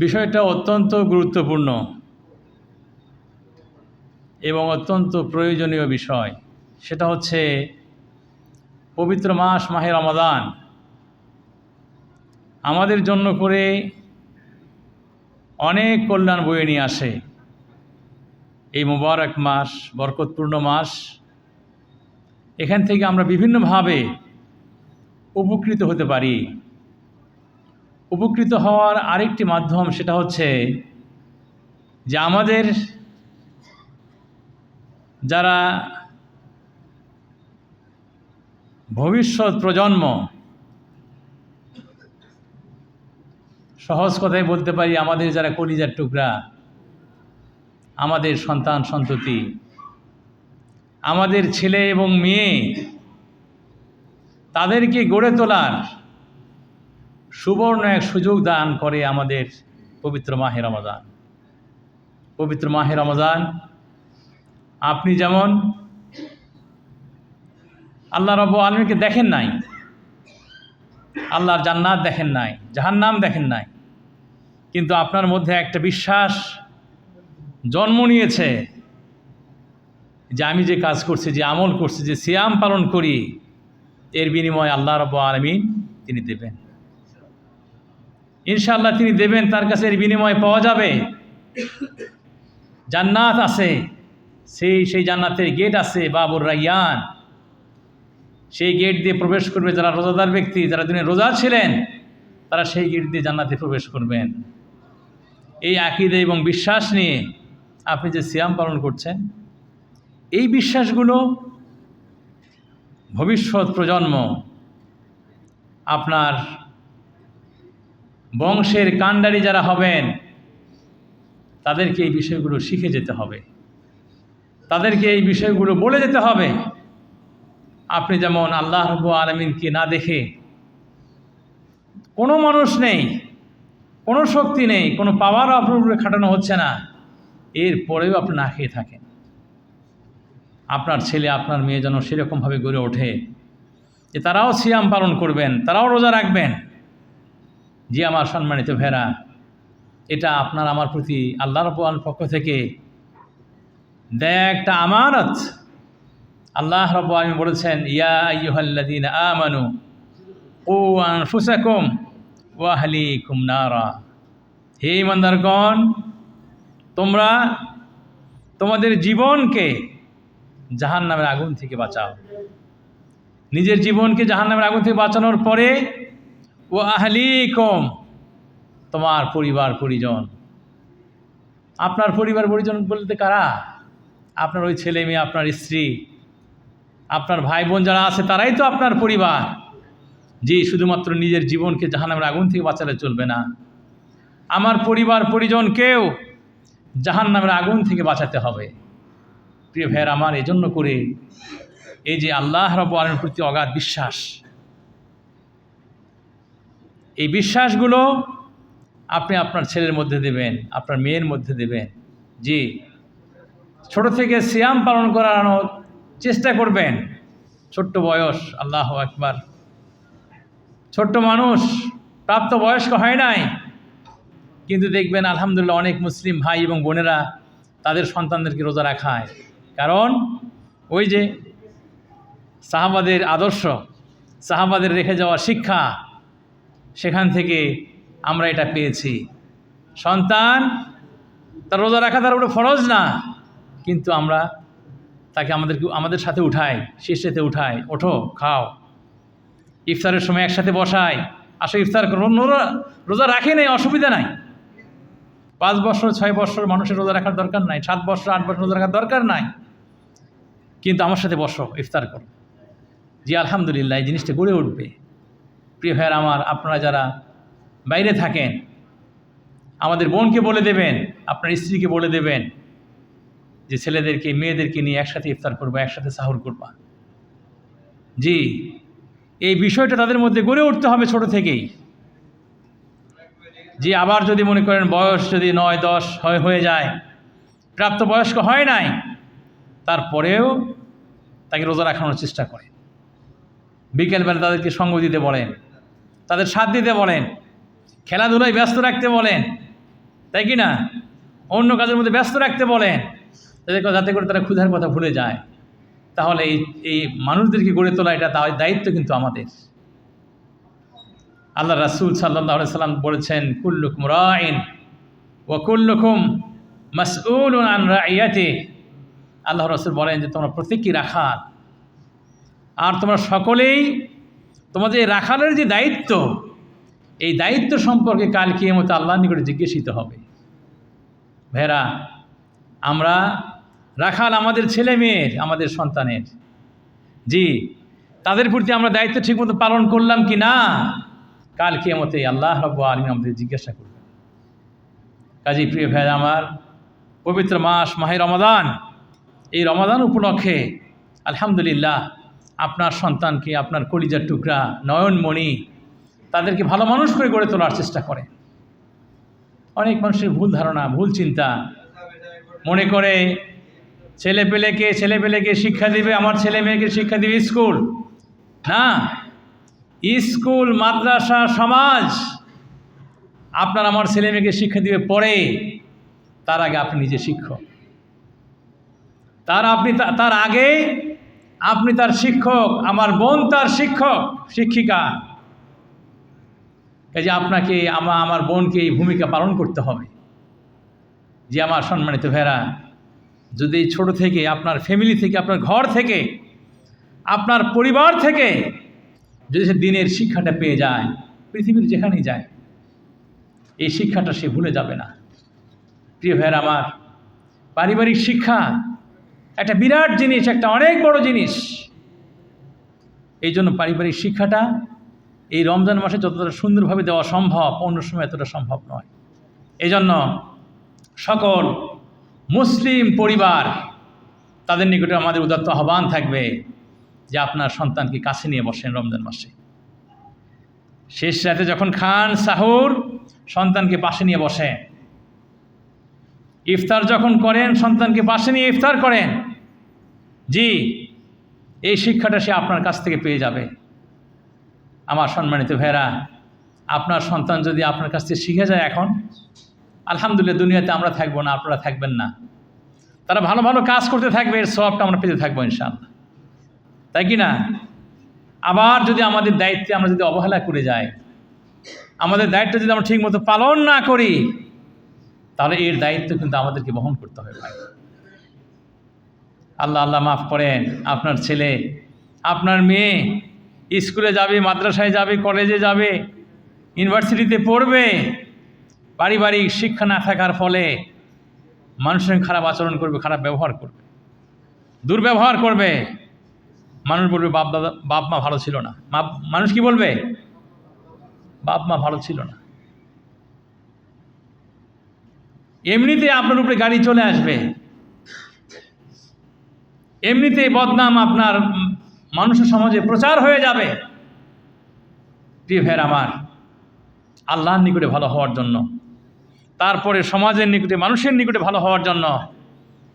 বিষয়টা অত্যন্ত গুরুত্বপূর্ণ এবং অত্যন্ত প্রয়োজনীয় বিষয়। সেটা হচ্ছে পবিত্র মাস মাহে রমাদান আমাদের জন্য করে অনেক কল্যাণ বয়ে নিয়ে আসে। এই মুবারক মাস, বরকতপূর্ণ মাস, এখান থেকে আমরা বিভিন্নভাবে উপকৃত হতে পারি। উপকৃত হওয়ার আরেকটি মাধ্যম সেটা হচ্ছে যে আমাদের যারা ভবিষ্যৎ প্রজন্ম, সহজ কথায় বলতে পারি আমাদের যারা কলিজার টুকরা, আমাদের সন্তান সন্ততি, আমাদের ছেলে এবং মেয়ে, তাদেরকে গড়ে তোলার সুবর্ণ এক সুযোগ দান করে আমাদের পবিত্র মাহে রমাদান। পবিত্র মাহে রমাদান আপনি যেমন আল্লাহ রাব্বুল আলামিনকে দেখেন নাই, আল্লাহর জান্নাত দেখেন নাই, জাহান্নাম দেখেন নাই, কিন্তু আপনার মধ্যে একটা বিশ্বাস জন্ম নিয়েছে যে আমি যে কাজ করছি, যে আমল করছি, যে সিয়াম পালন করি, এর বিনিময়ে আল্লাহ রাব্বুল আলামিন তিনি দেবেন, ইনশাআল্লাহ তিনি দেবেন। তার কাছে এর বিনিময়ে পাওয়া যাবে জান্নাত আছে, সেই জান্নাতের গেট আছে, বাবুর রায়্যান। সেই গেট দিয়ে প্রবেশ করবে যারা রোজাদার ব্যক্তি, যারা দিনে রোজা ছিলেন, তারা সেই গেট দিয়ে জান্নাতে প্রবেশ করবেন। এই আকীদা এবং বিশ্বাস নিয়ে আপনি যে সিয়াম পালন করছেন, এই বিশ্বাসগুলো ভবিষ্যৎ প্রজন্ম, আপনার বংশের কাণ্ডারি যারা হবেন, তাদেরকে এই বিষয়গুলো শিখে যেতে হবে, তাদেরকে এই বিষয়গুলো বলে যেতে হবে। আপনি যেমন আল্লাহ রাব্বুল আলামিনকে না দেখে, কোনো মানুষ নেই, কোনো শক্তি নেই, কোনো পাওয়ার আপনার উপরে খাটানো হচ্ছে না, এরপরেও আপনি না খেয়ে থাকেন। আপনার ছেলে আপনার মেয়ে যেন সেরকমভাবে গড়ে ওঠে যে তারাও সিয়াম পালন করবেন, তারাও রোজা রাখবেন। জি আমার সম্মানিত ভেরা, এটা আপনার আমার প্রতি আল্লাহ রাব্বুল আলামিনের পক্ষ থেকে দেয়া একটা আমানত। আল্লাহ রাব্বুল আলামিন বলেছেন, ইয়া আইয়ুহাল্লাযীনা আমানু কু আনফুসাকুম ওয়া আহলিকুম নারা। হে ঈমানদারগণ, তোমরা তোমাদের জীবনকে জাহান্নামের আগুন থেকে বাঁচাও। নিজের জীবনকে জাহান্নামের আগুন থেকে বাঁচানোর পরে ওয়া আহলিকুম, তোমার পরিবার পরিজন। আপনার পরিবার পরিজন বলতে কারা? আপনার ওই ছেলে মেয়ে, আপনার স্ত্রী, আপনার ভাই বোন যারা আছে, তারাই তো আপনার পরিবার। জি, শুধুমাত্র নিজের জীবনকে জাহান্নামের আগুন থেকে বাঁচালে চলবে না, আমার পরিবার পরিজনকেও জাহান্নামের আগুন থেকে বাঁচাতে হবে। প্রিয় ভাইয়ের আমার, এজন্য করে এই যে আল্লাহ রাব্বুল আলামিনের প্রতি অগাধ বিশ্বাস, এই বিশ্বাসগুলো আপনি আপনার ছেলের মধ্যে দেবেন, আপনার মেয়ের মধ্যে দেবেন। জি, ছোট থেকে সিয়াম পালন করানোর চেষ্টা করবেন। ছোট্ট বয়স, আল্লাহু আকবার, ছোট্ট মানুষ, প্রাপ্ত বয়স্ক হয় নাই, কিন্তু দেখবেন আলহামদুলিল্লাহ অনেক মুসলিম ভাই এবং বোনেরা তাদের সন্তানদেরকে রোজা রাখায়। কারণ ওই যে সাহাবাদের আদর্শ, সাহাবাদের রেখে যাওয়া শিক্ষা, সেখান থেকে আমরা এটা পেয়েছি। সন্তান তার রোজা রাখা তার উপরে ফরজ না, কিন্তু আমরা তাকে আমাদের সাথে উঠাই, শীর্ষেতে উঠাই, ওঠো খাও, ইফতারের সময় একসাথে বসাই, আসো ইফতার করো। রোজা রাখে নেই, অসুবিধা নাই। 5 বছর 6 বছর মানুষের রোজা রাখার দরকার নাই, 7 বছর 8 বছর রোজা রাখার দরকার নাই, কিন্তু আমার সাথে বসো, ইফতার করো। জি আলহামদুলিল্লাহ, এই জিনিসটা গড়ে উঠবে। প্রিয় ভাইয়ের আমার, আপনারা যারা বাইরে থাকেন, আমাদের বোনকে বলে দেবেন, আপনার স্ত্রীকে বলে দেবেন যে ছেলেদেরকে মেয়েদেরকে নিয়ে একসাথে ইফতার করবা, একসাথে সাহুর করবা। জি, এই বিষয়টা তাদের মধ্যে গড়ে উঠতে হবে ছোট থেকেই। জি, আবার যদি মনে করেন বয়স যদি 9-10 হয়ে যায়, প্রাপ্ত বয়স্ক হয় নাই, তারপরেও তাকে রোজা রাখানোর চেষ্টা করে। বিকেলবেলা তাদেরকে সঙ্গ দিতে বলেন, তাদের সাথ দিতে বলেন, খেলাধুলায় ব্যস্ত রাখতে বলেন, তাই কি না? অন্য কাজের মধ্যে ব্যস্ত রাখতে বলেন, যাতে করে তারা ক্ষুধার কথা ভুলে যায়। তাহলে এই মানুষদেরকে গড়ে তোলা এটা দায়িত্ব কিন্তু আমাদের। আল্লাহ রাসূল সাল্লাল্লাহু আলাইহি সাল্লাম বলেছেন, কুল্লুকুম রাইন ওয়া কুল্লুকুম মাসউলুন আন রাইয়াতিহি। আল্লাহ রাসূল বলেন যে তোমরা প্রত্যেকেই রাখাল, আর তোমরা সকলেই তোমাদের রাখালের যে দায়িত্ব, এই দায়িত্ব সম্পর্কে কাল কিয়ামতে আল্লাহর নিকটে জিজ্ঞাসিত হবে। ভাইরা, আমরা রাখাল আমাদের ছেলে মেয়ের, আমাদের সন্তানের, জি, তাদের প্রতি আমরা দায়িত্ব ঠিকমতো পালন করলাম কি না, কাল কিয়ামতে আল্লাহ রাব্বুল আলামিন আমাদের জিজ্ঞাসা করবেন। কাজী প্রিয় ভাইরা আমার, পবিত্র মাস মাহে রমাদান, এই রমাদান উপলক্ষে আলহামদুলিল্লাহ আপনার সন্তানকে, আপনার কলিজার টুকরা, নয়নমণি, তাদেরকে ভালো মানুষ করে গড়ে তোলার চেষ্টা করেন। অনেক মানুষের ভুল ধারণা, ভুল চিন্তা, মনে করে ছেলেপেলেকে শিক্ষা দিবে, আমার ছেলে মেয়েকে শিক্ষা দিবে স্কুল। না, স্কুল, মাদ্রাসা, সমাজ আপনার আমার ছেলে মেয়েকে শিক্ষা দিবে পরে। তার আগে আপনি নিজে শিক্ষক, তার আগে আপনি তার শিক্ষক, আমার বোন তার শিক্ষক শিক্ষিকা। এই যে আপনাকে, আমার বোনকে এই ভূমিকা পালন করতে হবে। যে আমার সম্মানিত ভাইরা, যদি ছোট থেকে আপনার ফ্যামিলি থেকে, আপনার ঘর থেকে, আপনার পরিবার থেকে যদি সে দিনের শিক্ষাটা পেয়ে যায়, পৃথিবীর যেখানেই যায় এই শিক্ষাটা সে ভুলে যাবে না। প্রিয় ভাইরা আমার, পারিবারিক শিক্ষা একটা বিরাট জিনিস, একটা অনেক বড় জিনিস। এই জন্য পারিবারিক শিক্ষাটা এই রমজান মাসে যতটা সুন্দরভাবে দেওয়া সম্ভব, অন্য সময় এতটা সম্ভব নয়। এই জন্য সকল মুসলিম পরিবার, তাদের নিকটে আমাদের উদাত্ত আহ্বান থাকবে যে আপনার সন্তানকে কাছে নিয়ে বসেন রমজান মাসে। শেষ রাতে যখন খান সাহুর, সন্তানকে পাশে নিয়ে বসেন। ইফতার যখন করেন, সন্তানকে পাশে নিয়ে ইফতার করেন। জি, এই শিক্ষাটা সে আপনার কাছ থেকে পেয়ে যাবে। আমার সম্মানিত ভাইরা, আপনার সন্তান যদি আপনার কাছ থেকে শিখে যায় এখন, আলহামদুলিল্লাহ, দুনিয়াতে আমরা থাকবো না, আপনারা থাকবেন না। তারা ভালো ভালো কাজ করতে থাকবে, এর সওয়াবটা আমরা পেতে থাকবো ইনশাআল্লাহ, তাই কি না? আবার যদি আমাদের দায়িত্বে আমরা যদি অবহেলা করে যাই, আমাদের দায়িত্ব যদি আমরা ঠিকমতো পালন না করি, তাহলে এর দায়িত্ব কিন্তু আমাদেরকে বহন করতে হবে। ভাই, আল্লাহ মাফ করেন, আপনার ছেলে, আপনার মেয়ে স্কুলে যাবে, মাদ্রাসায় যাবে, কলেজে যাবে, ইউনিভার্সিটিতে পড়বে, পারিবারিক শিক্ষা না থাকার ফলে মানুষের সঙ্গে খারাপ আচরণ করবে, খারাপ ব্যবহার করবে, দুর্ব্যবহার করবে। মানুষ বলবে বাপ মা ভালো ছিল না। মানুষ কি বলবে? বাপ মা ভালো ছিল না। এমনিতে আপনার উপরে গাড়ি চলে আসবে, এমনিতে বদনাম আপনার মানুষের সমাজে প্রচার হয়ে যাবে। প্রিয় ভাইয়ের আমার, আল্লাহর নিকটে ভালো হওয়ার জন্য, তারপরে সমাজের নিকটে, মানুষের নিকটে ভালো হওয়ার জন্য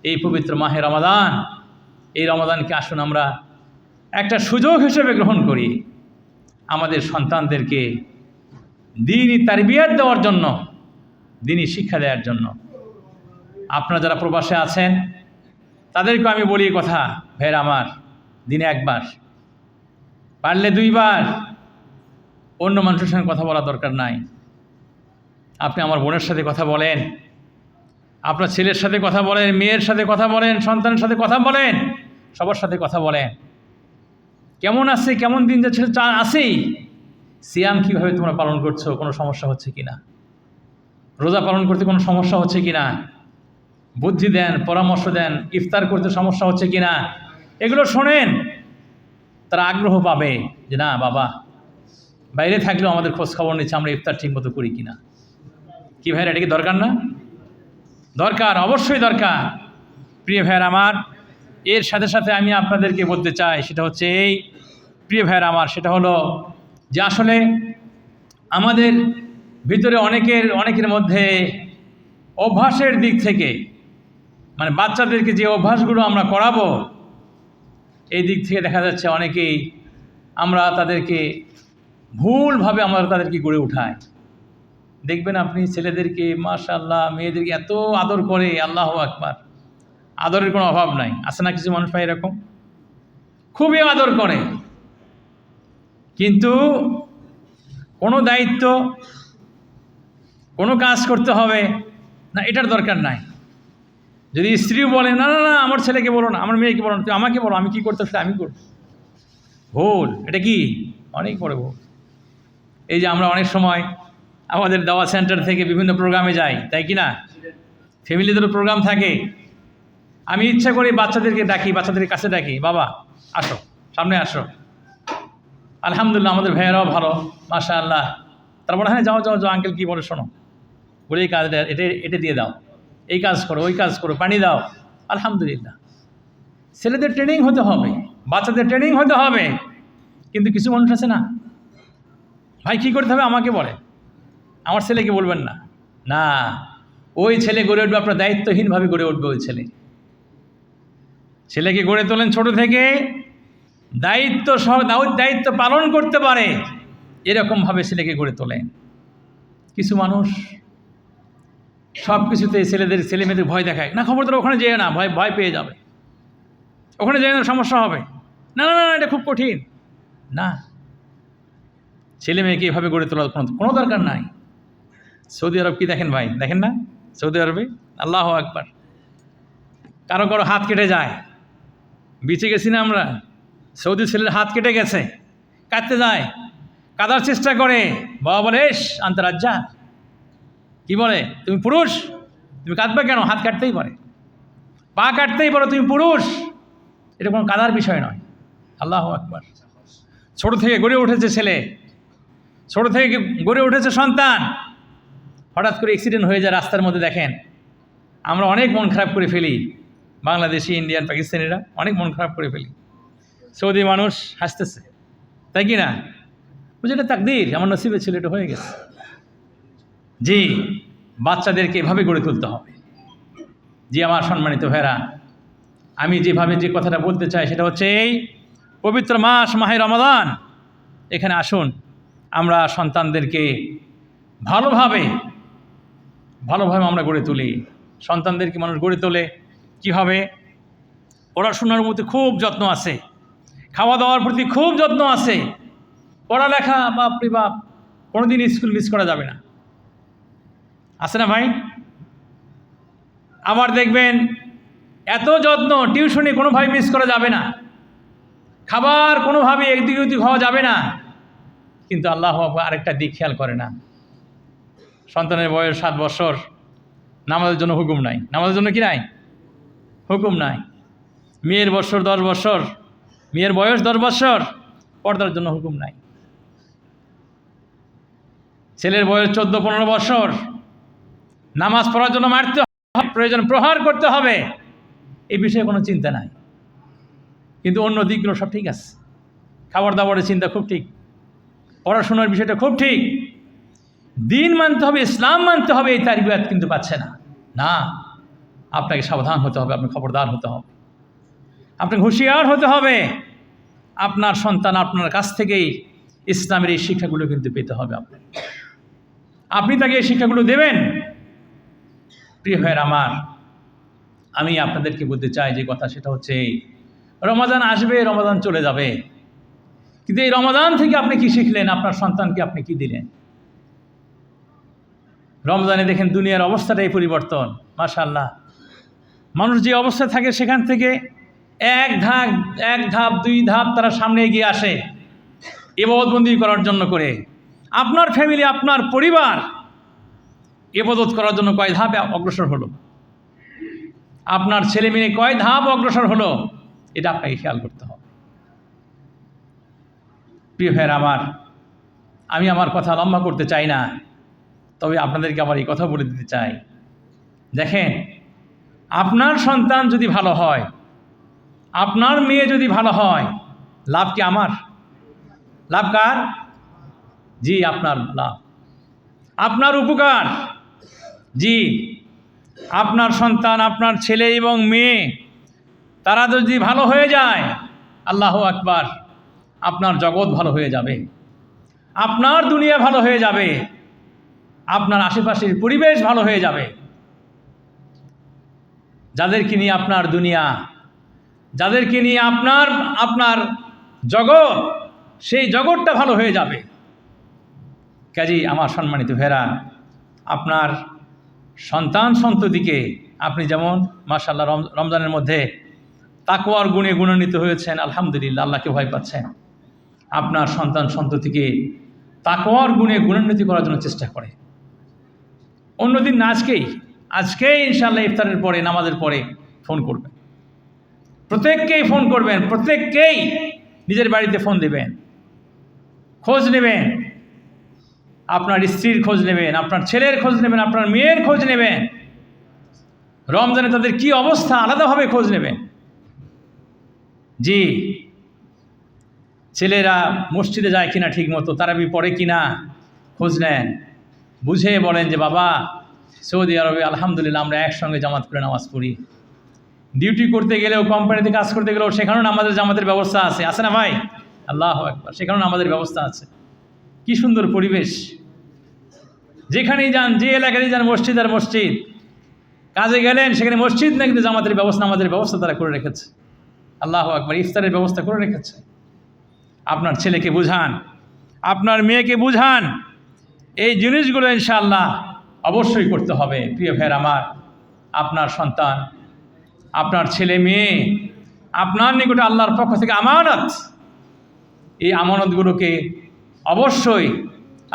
এই পবিত্র মাহে রমাদান, এই রমাদানকে আসুন আমরা একটা সুযোগ হিসেবে গ্রহণ করি, আমাদের সন্তানদেরকে দ্বীনি তারবিয়াত দেওয়ার জন্য, দ্বীনি শিক্ষা দেওয়ার জন্য। আপনারা যারা প্রবাসে আছেন তাদেরকে আমি বলি কথা, ভাইয়ের আমার, দিনে একবার, পারলে দুইবার, অন্য মানুষের সঙ্গে কথা বলার দরকার নাই। আপনি আমার বোনের সাথে কথা বলেন, আপনার ছেলের সাথে কথা বলেন, মেয়ের সাথে কথা বলেন, সন্তানের সাথে কথা বলেন, সবার সাথে কথা বলেন। কেমন আছে, কেমন দিন যাচ্ছে আছেই, সিয়াম কীভাবে তোমরা পালন করছো, কোনো সমস্যা হচ্ছে কি না, রোজা পালন করতে কোনো সমস্যা হচ্ছে কি না, বুদ্ধি দেন, পরামর্শ দেন, ইফতার করতে সমস্যা হচ্ছে কি না, এগুলো শোনেন। তারা আগ্রহ পাবে যে না বাবা বাইরে থাকলেও আমাদের খোঁজ খবর নিচ্ছে, আমরা ইফতার ঠিক মতো করি কিনা। কি ভাইরা, এটা কি দরকার না? দরকার, অবশ্যই দরকার। প্রিয় ভাইয়ের আমার, এর সাথে সাথে আমি আপনাদেরকে বলতে চাই, সেটা হচ্ছে এই, প্রিয় ভাইয়ের আমার, সেটা হলো যে আসলে আমাদের ভিতরে অনেকের মধ্যে অভ্যাসের দিক থেকে, মানে বাচ্চাদেরকে যে অভ্যাসগুলো আমরা করাবো, এই দিক থেকে দেখা যাচ্ছে অনেকেই আমরা তাদেরকে ভুলভাবে আমরা তাদেরকে গড়ে উঠাই। দেখবেন আপনি ছেলেদেরকে মাশাআল্লাহ, মেয়েদেরকে এত আদর করে, আল্লাহু আকবার, আদরের কোনো অভাব নাই। আছে না কিছু মানুষ ভাই এরকম, খুবই আদর করে, কিন্তু কোনো দায়িত্ব, কোনো কাজ করতে হবে না, এটার দরকার নাই। যদি স্ত্রীও বলে না না না আমার ছেলেকে বলো না, আমার মেয়েকে বলো না, তুই আমাকে বলো, আমি কী করতে সেটা আমি করব, ভুল। এটা কি অনেক বড় ভুল। এই যে আমরা অনেক সময় আমাদের দাওয়া সেন্টার থেকে বিভিন্ন প্রোগ্রামে যাই, তাই কি না? ফ্যামিলিদেরও প্রোগ্রাম থাকে। আমি ইচ্ছা করি বাচ্চাদেরকে ডাকি, বাচ্চাদের কাছে ডাকি, বাবা আসো, সামনে আসো। আলহামদুলিল্লাহ আমাদের ভাইয়েরাও ভালো, মাশাআল্লাহ। তারপরে হ্যাঁ যাও যাও যাও, আঙ্কেল কী বলে শোনো, বলে এই কাজটা এটা দিয়ে দাও, এই কাজ করো, ওই কাজ করো, পানি দাও। আলহামদুলিল্লাহ, ছেলেদের ট্রেনিং হতে হবে, বাচ্চাদের ট্রেনিং হতে হবে। কিন্তু কিছু মানুষ আছে না, ভাই কী করতে হবে আমাকে বলে, আমার ছেলেকে বলবেন না। না, ওই ছেলে গড়ে উঠবে, আপনার দায়িত্বহীনভাবে গড়ে উঠবে ওই ছেলে। ছেলেকে গড়ে তোলেন ছোট থেকে, দায়িত্ব পালন করতে পারে এরকমভাবে ছেলেকে গড়ে তোলেন। কিছু মানুষ সব কিছুতে ছেলে মেয়েদের ভয় দেখায়, না খবরদার ওখানে যেও না, ভয় পেয়ে যাবে, ওখানে যেও না সমস্যা হবে, না না না এটা খুব কঠিন। না, ছেলে মেয়েকে এভাবে গড়ে তোলার কোনো দরকার নাই। সৌদি আরব কি দেখেন ভাই, দেখেন না সৌদি আরবে, আল্লাহু আকবার, কারো কারো হাত কেটে যায়, বেঁচে গেছি না আমরা, সৌদি ছেলের হাত কেটে গেছে, কাটতে যায়, কাটার চেষ্টা করে, বাবা বলে এস আন্তরাজ্জা, কি বলে তুমি পুরুষ, তুমি কাঁদবে কেন, হাত কাটতেই পারে, পা কাটতেই পারো, তুমি পুরুষ, এটা কোনো কাদার বিষয় নয়। আল্লাহু আকবার। ছোট থেকে গড়ে উঠেছে ছেলে, ছোট থেকে গড়ে উঠেছে সন্তান, হঠাৎ করে অ্যাক্সিডেন্ট হয়ে যায় রাস্তার মধ্যে, দেখেন আমরা অনেক মন খারাপ করে ফেলি, বাংলাদেশি, ইন্ডিয়ান, পাকিস্তানিরা অনেক মন খারাপ করে ফেলি। সৌদি মানুষ হাসতেছে, তাই কি না, বুঝলি এটা তাকদীর, আমার নসিবে ছিল, এটা হয়ে গেছে। জি, বাচ্চাদেরকে এভাবে গড়ে তুলতে হবে। জি আমার সম্মানিত ভাইরা, আমি যেভাবে যে কথাটা বলতে চাই সেটা হচ্ছে এই পবিত্র মাহে রমাদান, এখানে আসুন আমরা সন্তানদেরকে ভালোভাবে আমরা গড়ে তুলি। সন্তানদেরকে মানুষ গড়ে তোলে কীভাবে? পড়াশোনার প্রতি খুব যত্ন আছে, খাওয়া দাওয়ার প্রতি খুব যত্ন আছে, পড়ালেখা বাপরে বাপ, কোনোদিন স্কুল মিস করা যাবে না, আছে না ভাই? আবার দেখবেন এত যত্ন, টিউশনি কোনোভাবে মিস করা যাবে না, খাবার কোনোভাবে একদিক ওদিক হওয়া যাবে না। কিন্তু আল্লাহ আরেকটা দিক খেয়াল করে না, সন্তানের বয়স 7 বছর, নামাজের জন্য হুকুম নাই, নামাজের জন্য কি নাই, হুকুম নাই। মেয়ের বছর 10 বছর, মেয়ের বয়স 10 বছর, পর্দার জন্য হুকুম নাই। ছেলের বয়স 14-15 বছর, নামাজ পড়ার জন্য মারতে হবে, প্রয়োজন প্রহার করতে হবে, এই বিষয়ে কোনো চিন্তা নাই। কিন্তু অন্য দিকগুলো সব ঠিক আছে, খাবার দাবারের চিন্তা খুব ঠিক, পড়াশোনার বিষয়টা খুব ঠিক, দিন মানতে হবে, ইসলাম মানতে হবে, এই তারবিয়াত কিন্তু পাচ্ছে না। না, আপনাকে সাবধান হতে হবে, আপনি খবরদার হতে হবে, আপনাকে হুঁশিয়ার হতে হবে। আপনার সন্তান আপনার কাছ থেকেই ইসলামের এই শিক্ষাগুলো কিন্তু পেতে হবে, আপনি তাকে এই শিক্ষাগুলো দেবেন। প্রিয় ভাইয়ের আমার, আমি আপনাদেরকে বলতে চাই যে কথা, সেটা হচ্ছে রমাদান আসবে, রমাদান চলে যাবে, কিন্তু এই রমাদান থেকে আপনি কি শিখলেন, আপনার সন্তানকে আপনি কি দিলেন? রমজানে দেখেন দুনিয়ার অবস্থাটাই পরিবর্তন, মাশাআল্লাহ। মানুষ যে অবস্থায় থাকে সেখান থেকে এক ধাপ 2 ধাপ তারা সামনে এগিয়ে আসে ইবাদতবন্দি করার জন্য করে। আপনার ফ্যামিলি, আপনার পরিবার ইবাদত করার জন্য কয় ধাপ অগ্রসর হলো, আপনার ছেলে মেয়ে কয় ধাপ অগ্রসর হলো, এটা আপনাকে খেয়াল করতে হবে। প্রিয় ভাইয়ের আমার, আমি আমার কথা লম্বা করতে চাই না, তবে আপনাদেরকে আবার এই কথা বলে দিতে চাই, দেখেন আপনার সন্তান যদি ভালো হয়, আপনার মেয়ে যদি ভালো হয়, লাভ কি আমার? লাভ কার? জি আপনার লাভ, আপনার উপকার। জি, আপনার সন্তান, আপনার ছেলে এবং মেয়ে, তারা যদি ভালো হয়ে যায়, আল্লাহু আকবার, আপনার জগৎ ভালো হয়ে যাবে, আপনার দুনিয়া ভালো হয়ে যাবে। আপনার আশেপাশের পরিবেশ ভালো হয়ে যাবে। যাদেরকে নিয়ে আপনার দুনিয়া, যাদেরকে নিয়ে আপনার জগৎ, সেই জগৎটা ভালো হয়ে যাবে। কাজেই আমার সম্মানিত ভাইরা, আপনার সন্তান সন্ততিকে আপনি যেমন মাশাআল্লাহ রমজানের মধ্যে তাকওয়ার গুণে গুণান্বিত হয়েছেন, আলহামদুলিল্লাহ, আল্লাহকে ভয় পাচ্ছেন, আপনার সন্তান সন্ততিকে তাকওয়ার গুণে গুণান্বিত করার জন্য চেষ্টা করে। অন্যদিন না, আজকেই ইনশাআল্লাহ ইফতারের পরে, নামাজের পরে ফোন করবেন, প্রত্যেককেই ফোন করবেন, প্রত্যেককেই নিজের বাড়িতে ফোন দেবেন, খোঁজ নেবেন, আপনার স্ত্রীর খোঁজ নেবেন, আপনার ছেলের খোঁজ নেবেন, আপনার মেয়ের খোঁজ নেবেন, রমজানে তাদের কি অবস্থা আলাদাভাবে খোঁজ নেবেন। জি, ছেলেরা মসজিদে যায় কিনা ঠিক মতো, তারাবি পড়ে কিনা খোঁজ নেন, বুঝে বলেন যে বাবা, সৌদি আরবে আলহামদুলিল্লাহ আমরা একসঙ্গে জামাত করে নামাজ পড়ি। ডিউটি করতে গেলেও, কোম্পানিতে কাজ করতে গেলেও সেখানেও আমাদের জামাতের ব্যবস্থা আছে না ভাই? আল্লাহু আকবার, সেখানেও আমাদের ব্যবস্থা আছে। কি সুন্দর পরিবেশ, যেখানেই যান, যে এলাকায় যান, মসজিদ আর মসজিদ। কাজে গেলেন, সেখানে মসজিদ না, কিন্তু জামাতের ব্যবস্থা, আমাদের ব্যবস্থা তারা করে রেখেছে। আল্লাহু আকবার, ইফতারের ব্যবস্থা করে রেখেছে। আপনার ছেলেকে বুঝান, আপনার মেয়েকে বুঝান, এই জিনিসগুলো ইনশাআল্লাহ অবশ্যই করতে হবে। প্রিয় ভাইয়ের আমার, আপনার সন্তান, আপনার ছেলে মেয়ে আপনার নিকটে আল্লাহর পক্ষ থেকে আমানত। এই আমানতগুলোকে অবশ্যই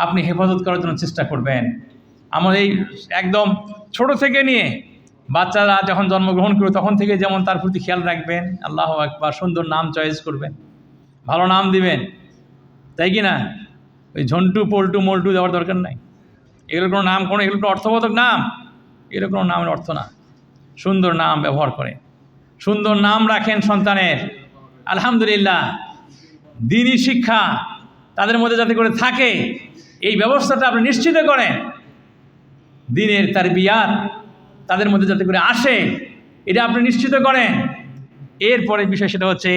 আপনি হেফাজত করার জন্য চেষ্টা করবেন। আমার এই একদম ছোট থেকে নিয়ে বাচ্চারা যখন জন্মগ্রহণ করবে তখন থেকে যেমন তার প্রতি খেয়াল রাখবেন, আল্লাহু আকবার, সুন্দর নাম চয়েস করবেন, ভালো নাম দিবেন, তাই কি না? ওই ঝন্টু, পল্টু, মল্টু দেওয়ার দরকার নাই। এগুলোর কোনো নাম, এগুলো কোনো অর্থবোধক নাম, এগুলো কোনো নামের অর্থ না। সুন্দর নাম ব্যবহার করে, সুন্দর নাম রাখেন সন্তানের। আলহামদুলিল্লাহ, দ্বীনি শিক্ষা তাদের মধ্যে যাতে করে থাকে, এই ব্যবস্থাটা আপনি নিশ্চিত করেন। দ্বীনের তারবিয়াত তাদের মধ্যে যাতে করে আসে, এটা আপনি নিশ্চিত করেন। এরপরে বিষয় সেটা হচ্ছে,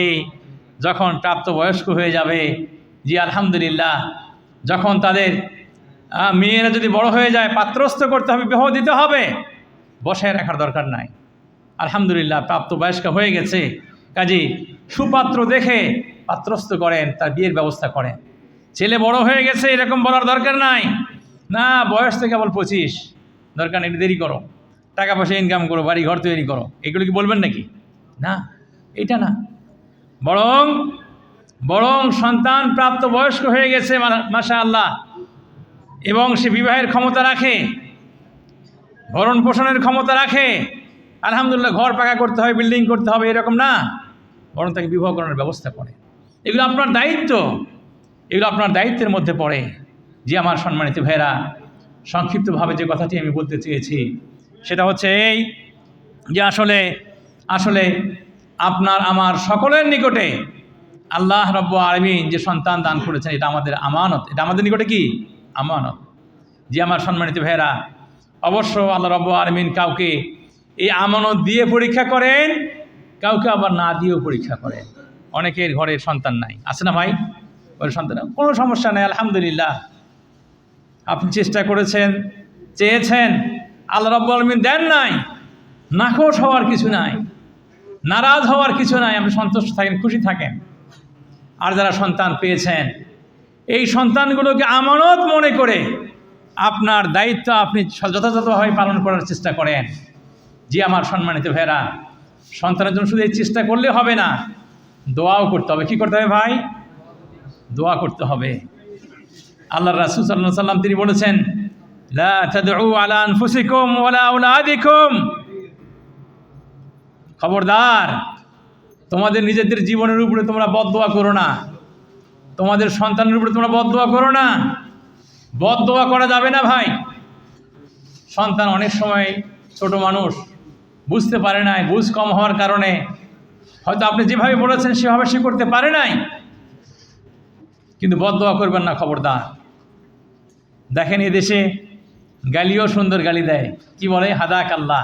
যখন প্রাপ্তবয়স্ক হয়ে যাবে, জি আলহামদুলিল্লাহ, যখন তাদের মেয়েরা যদি বড় হয়ে যায়, পাত্রস্থ করতে হবে, বিবাহ দিতে হবে, বসায় রাখার দরকার নাই। আলহামদুলিল্লাহ, প্রাপ্তবয়স্ক হয়ে গেছে, কাজী সুপাত্র দেখে পাত্রস্থ করেন, তার বিয়ের ব্যবস্থা করেন। ছেলে বড় হয়ে গেছে এরকম বলার দরকার নাই, না বয়স থেকে কেবল 25, দরকার নেই, দেরি করো, টাকা পয়সা ইনকাম করো, বাড়ি ঘর তৈরি করো, এগুলো কি বলবেন নাকি? না, এটা না। বরং সন্তান প্রাপ্তবয়স্ক হয়ে গেছে মাশাআল্লাহ, এবং সে বিবাহের ক্ষমতা রাখে, ভরণ পোষণের ক্ষমতা রাখে, আলহামদুলিল্লাহ, ঘর পাকা করতে হবে, বিল্ডিং করতে হবে, এরকম না, বরং তাকে বিবাহ করার ব্যবস্থা করে। এগুলো আপনার দায়িত্ব, এগুলো আপনার দায়িত্বের মধ্যে পড়ে। যে আমার সম্মানিত ভাইরা, সংক্ষিপ্তভাবে যে কথাটি আমি বলতে চেয়েছি সেটা হচ্ছে এই, যে আসলে আপনার আমার সকলের নিকটে আল্লাহ রাব্বুল আলামিন যে সন্তান দান করেছেন, এটা আমাদের আমানত, এটা আমাদের নিকটে কি আমানত। যে আমার সম্মানিত ভাইরা, অবশ্য আল্লাহ রাব্বুল আলামিন কাউকে এই আমানত দিয়ে পরীক্ষা করেন, কাউকে আবার না দিয়েও পরীক্ষা করেন। অনেকের ঘরে সন্তান নাই, আছে না ভাই? ঘরে সন্তান, কোনো সমস্যা নেই, আলহামদুলিল্লাহ, আপনি চেষ্টা করেছেন, চেয়েছেন, আল্লাহ রাব্বুল আলামিন দেন নাই, নাখোশ হওয়ার কিছু নাই, নারাজ হওয়ার কিছু নাই, আপনি সন্তুষ্ট থাকেন, খুশি থাকেন। আর যারা সন্তান পেয়েছেন, এই সন্তানগুলোকে আমানত মনে করে আপনার দায়িত্ব আপনি যথাযথভাবে পালন করার চেষ্টা করেন। যে আমার সম্মানিত ভাইরা, সন্তানের জন্য শুধু এই চেষ্টা করলে হবে না, দোয়াও করতে হবে। কি করতে হবে ভাই? দোয়া করতে হবে। আল্লাহর রাসূল সাল্লাল্লাহু আলাইহি ওয়াসাল্লাম তিনি বলেছেন, লা তাদউ আলা আনফুসিকুম ওয়ালা আওলাদিকুম, খবরদার, তোমাদের নিজেদের জীবনের উপরে তোমরা বদদোয়া করো না, তোমাদের সন্তানের উপরে তোমরা বদদোয়া করো না। বদদোয়া করা যাবে না ভাই। সন্তান অনেক সময় ছোট মানুষ, বুঝতে পারে নাই, বুঝ কম হওয়ার কারণে হয়তো আপনি যেভাবে বলেছেন সেভাবে সে করতে পারে নাই, কিন্তু বদদোয়া করবেন না, খবরদার। দেখেন এদেশে গালিও সুন্দর গালি দেয়, কি বলে? হাদাক আল্লাহ,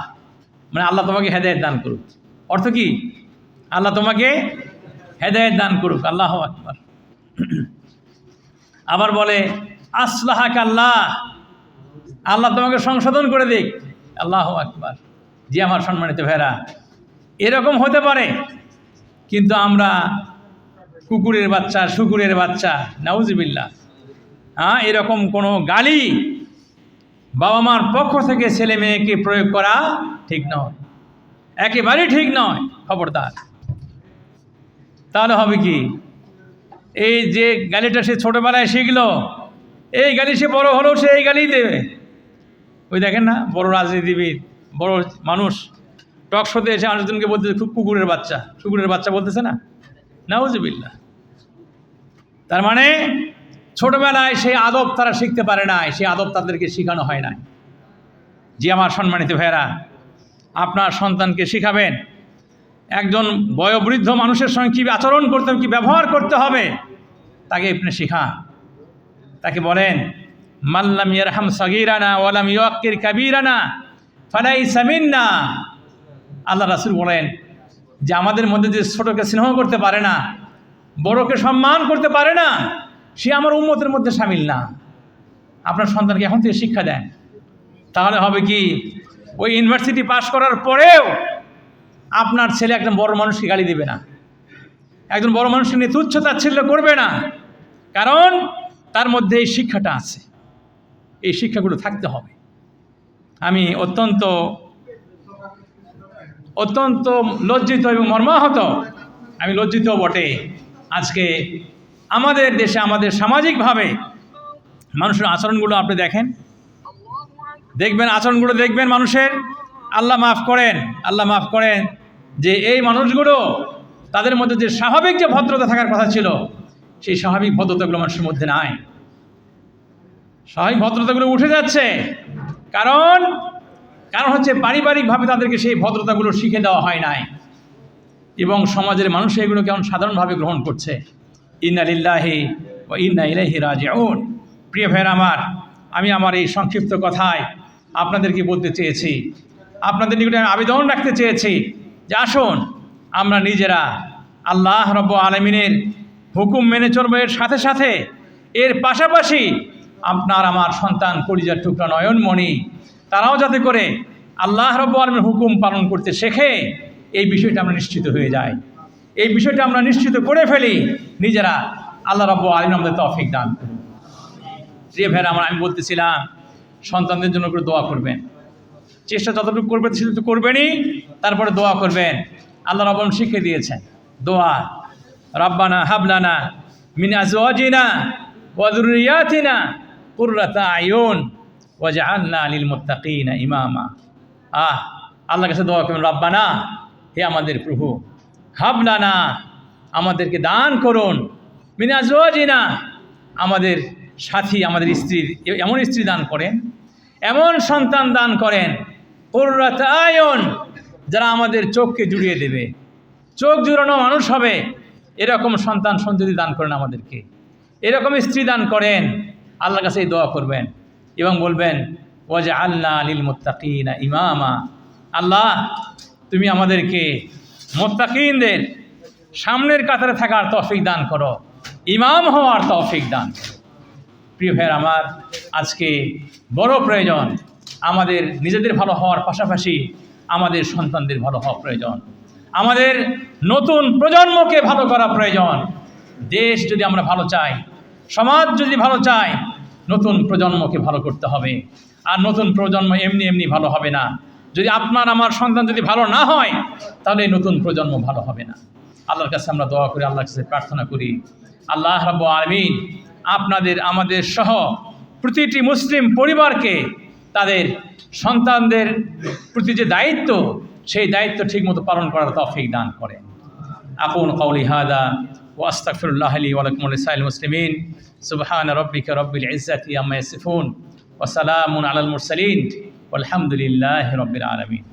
মানে আল্লাহ তোমাকে হেদায়েত দান করুক। অর্থ কি? আল্লাহ তোমাকে হেদায়েত দান করুক। আল্লাহু আকবার। আবার বলে আসলাহাক আল্লাহ, আল্লাহ তোমাকে সংশোধন করে দিক। আল্লাহু আকবার। জি আমার সম্মানিত ভাইরা, এরকম হতে পারে, কিন্তু আমরা কুকুরের বাচ্চা, শুকুরের বাচ্চা, নাউজুবিল্লাহ, এরকম কোনো গালি বাবা মার পক্ষ থেকে ছেলে মেয়েকে প্রয়োগ করা ঠিক নয়, একেবারেই ঠিক নয়, খবরদার। তাহলে হবে কি, এই যে গালিটা সে ছোটোবেলায় শিখলো, এই গালি সে বড় হলেও সে এই গালিই দেবে। ওই দেখেন না, বড় রাজনীতিবিদ, বড় মানুষ টক শোতে এসে মানুষজনকে বলতেছে খুব কুকুরের বাচ্চা, শুকুরের বাচ্চা বলতেছে না, নাউজুবিল্লাহ। তার মানে ছোটবেলায় সেই আদব তারা শিখতে পারে নাই, সেই আদব তাদেরকে শেখানো হয় নাই। জি আমার সম্মানিত ভাইয়েরা, আপনার সন্তানকে শিখাবেন একজন বয়োবৃদ্ধ মানুষের সঙ্গে কী আচরণ করতে হবে, কী ব্যবহার করতে হবে, তাকে আপনি শেখান। তাকে বলেন মাল্লাম ইয়ারহাম সাগীরানা ওয়ালাম ইউক্কির কাবীরানা ফালাইসা মিন্না। আল্লাহ রাসূল বলেন যে আমাদের মধ্যে যে ছোটকে স্নেহ করতে পারে না, বড়কে সম্মান করতে পারে না, সে আমার উম্মতের মধ্যে শামিল না। আপনার সন্তানকে এখন থেকে শিক্ষা দেন, তাহলে হবে কি, ওই ইউনিভার্সিটি পাস করার পরেও আপনার ছেলে একজন বড় মানুষকে গালি দেবে না, একজন বড় মানুষকে নিয়ে তুচ্ছ তাচ্ছিল্য করবে না, কারণ তার মধ্যে এই শিক্ষাটা আছে। এই শিক্ষাগুলো থাকতে হবে। আমি অত্যন্ত অত্যন্ত লজ্জিত এবং মর্মাহত, আমি লজ্জিত বটে। আজকে আমাদের দেশে, আমাদের সামাজিকভাবে মানুষের আচরণগুলো আপনি দেখবেন আচরণগুলো দেখবেন মানুষের, আল্লাহ মাফ করেন, আল্লাহ মাফ করেন, যে এই মানুষগুলো তাদের মধ্যে যে স্বাভাবিক যে ভদ্রতা থাকার কথা ছিল, সেই স্বাভাবিক ভদ্রতাগুলো মানুষের মধ্যে নাই। স্বাভাবিক ভদ্রতাগুলো উঠে যাচ্ছে, কারণ হচ্ছে পারিবারিকভাবে তাদেরকে সেই ভদ্রতাগুলো শিখে দেওয়া হয় নাই, এবং সমাজের মানুষ এগুলো কেমন সাধারণভাবে গ্রহণ করছে। ইন্না লিল্লাহি ওয়া ইন্না ইলাইহি রাজিউন। প্রিয় ভাইয়েরা আমার, আমি আমার এই সংক্ষিপ্ত কথায় আপনাদেরকে বলতে চেয়েছি, আপনাদের নিকটে আমি আবেদন রাখতে চেয়েছি যে আসুন আমরা নিজেরা আল্লাহ রাব্বুল আলামিনের হুকুম মেনে চলবো, এর সাথে সাথে এর পাশাপাশি আপনার আমার সন্তান, কলিজার টুকরা, নয়নমণি, তারাও যাতে করে আল্লাহ রাব্বুল আলামিনের হুকুম পালন করতে শেখে, এই বিষয়টা আমরা নিশ্চিত হয়ে যাই, এই বিষয়টা আমরা নিশ্চিত করে ফেলি নিজেরা। আল্লাহ রাব্বুল আলামিন আমাদের তৌফিক দান করুন। যে ভাইরা আমার, আমি বলতেছিলাম সন্তানদের জন্য করে দোয়া করবেন, চেষ্টা যতটুকু করবেন সেটুকু করবেনই, তারপরে দোয়া করবেন। আল্লাহ রাব্বুল আলামিন শিখিয়ে দিয়েছেন দোয়া, রাব্বানা হাবলানা মিন আজওয়াজিনা ওয়া যুররিয়াতিনা কুররাতা আয়ুন ওয়াজআলনা লিল মুত্তাকিনা ইমামা। আল্লাহর কাছে দোয়া করবেন, রাব্বানা, হে আমাদের প্রভু, হাবলানা, আমাদেরকে দান করুন, মিন আজওয়াজিনা, আমাদের সাথী, আমাদের স্ত্রী, এমন স্ত্রী দান করেন, এমন সন্তান দান করেন, কুররাতা আয়ুন, যারা আমাদের চোখকে জুড়িয়ে দেবে, চোখ জুড়ানো মানুষ হবে, এরকম সন্তান সন্ততি দান করেন আমাদেরকে, এরকম স্ত্রী দান করেন। আল্লাহর কাছে এই দোয়া করবেন এবং বলবেন ওয়াজআলনা লিল মুত্তাকিনা ইমামা। আল্লাহ, তুমি আমাদেরকে মুত্তাকিনদের সামনের কাতারে থাকার তৌফিক দান করো, ইমাম হওয়ার তৌফিক দান করো। প্রিয় ভাইয়ের আমার, আজকে বড় প্রয়োজন আমাদের নিজেদের ভালো হওয়ার পাশাপাশি আমাদের সন্তানদের ভালো হওয়া প্রয়োজন, আমাদের নতুন প্রজন্মকে ভালো করা প্রয়োজন। দেশ যদি আমরা ভালো চাই, সমাজ যদি ভালো চাই, নতুন প্রজন্মকে ভালো করতে হবে। আর নতুন প্রজন্ম এমনি এমনি ভালো হবে না। যদি আপনার আমার সন্তান যদি ভালো না হয়, তাহলে নতুন প্রজন্ম ভালো হবে না। আল্লাহর কাছে আমরা দোয়া করি, আল্লাহর কাছে প্রার্থনা করি, আল্লাহ রাব্বুল আলামিন আপনাদের আমাদের সহ প্রতিটি মুসলিম পরিবারকে তাদের সন্তানদের প্রতি যে দায়িত্ব, সেই দায়িত্ব ঠিকমতো পালন করার তৌফিক দান করেন। আকুলু কাওলি হাযা ওয়া আস্তাগফিরুল্লাহ লি ওয়া লাকুম ওয়া লিসাইরিল মুসলিমিন। সুবহানা রাব্বিকা রাব্বিল ইজ্জাতি আম্মা ইয়াসিফুন ওয়া সালামুন আলাল মুরসালিন ওয়ালহামদুলিল্লাহি রাব্বিল আলামিন।